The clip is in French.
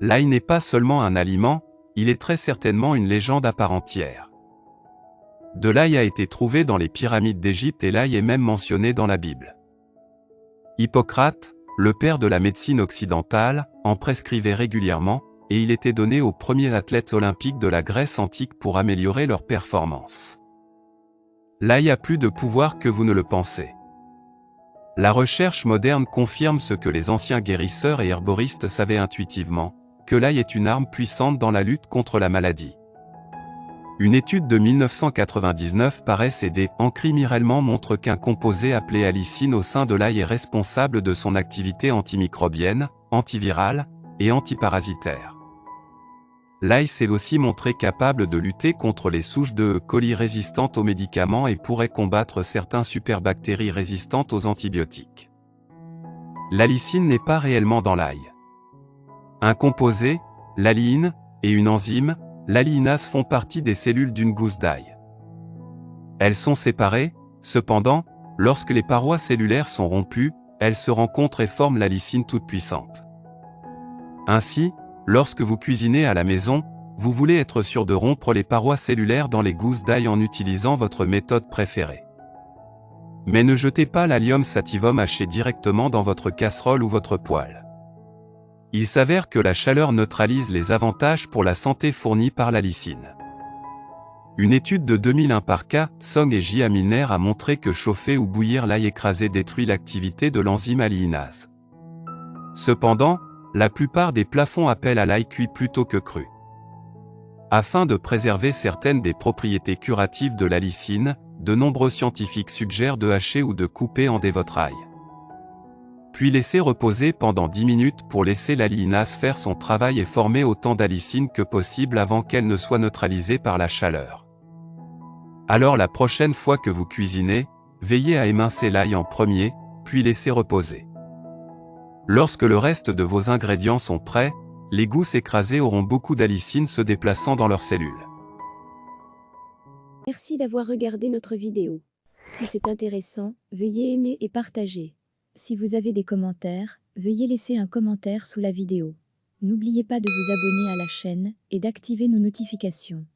L'ail n'est pas seulement un aliment, il est très certainement une légende à part entière. De l'ail a été trouvé dans les pyramides d'Égypte et l'ail est même mentionné dans la Bible. Hippocrate, le père de la médecine occidentale, en prescrivait régulièrement, et il était donné aux premiers athlètes olympiques de la Grèce antique pour améliorer leur performance. L'ail a plus de pouvoir que vous ne le pensez. La recherche moderne confirme ce que les anciens guérisseurs et herboristes savaient intuitivement, que l'ail est une arme puissante dans la lutte contre la maladie. Une étude de 1999 par S&D Mirellement montre qu'un composé appelé allicine au sein de l'ail est responsable de son activité antimicrobienne, antivirale et antiparasitaire. L'ail s'est aussi montré capable de lutter contre les souches de E. coli résistantes aux médicaments et pourrait combattre certaines superbactéries résistantes aux antibiotiques. L'allicine n'est pas réellement dans l'ail. Un composé, l'alliine, et une enzyme, l'alliinase font partie des cellules d'une gousse d'ail. Elles sont séparées, cependant, lorsque les parois cellulaires sont rompues, elles se rencontrent et forment l'allicine toute puissante. Ainsi, lorsque vous cuisinez à la maison, vous voulez être sûr de rompre les parois cellulaires dans les gousses d'ail en utilisant votre méthode préférée. Mais ne jetez pas l'Allium sativum haché directement dans votre casserole ou votre poêle. Il s'avère que la chaleur neutralise les avantages pour la santé fournis par l'allicine. Une étude de 2001 par K. Song et J. Milner a montré que chauffer ou bouillir l'ail écrasé détruit l'activité de l'enzyme alliinase. Cependant, la plupart des plats font appel à l'ail cuit plutôt que cru. Afin de préserver certaines des propriétés curatives de l'allicine, de nombreux scientifiques suggèrent de hacher ou de couper en dés votre ail. Puis laisser reposer pendant 10 minutes pour laisser l'alliinase faire son travail et former autant d'allicine que possible avant qu'elle ne soit neutralisée par la chaleur. Alors la prochaine fois que vous cuisinez, veillez à émincer l'ail en premier, puis laisser reposer. Lorsque le reste de vos ingrédients sont prêts, les gousses écrasées auront beaucoup d'allicine se déplaçant dans leurs cellules. Merci d'avoir regardé notre vidéo. Si c'est intéressant, veuillez aimer et partager. Si vous avez des commentaires, veuillez laisser un commentaire sous la vidéo. N'oubliez pas de vous abonner à la chaîne et d'activer nos notifications.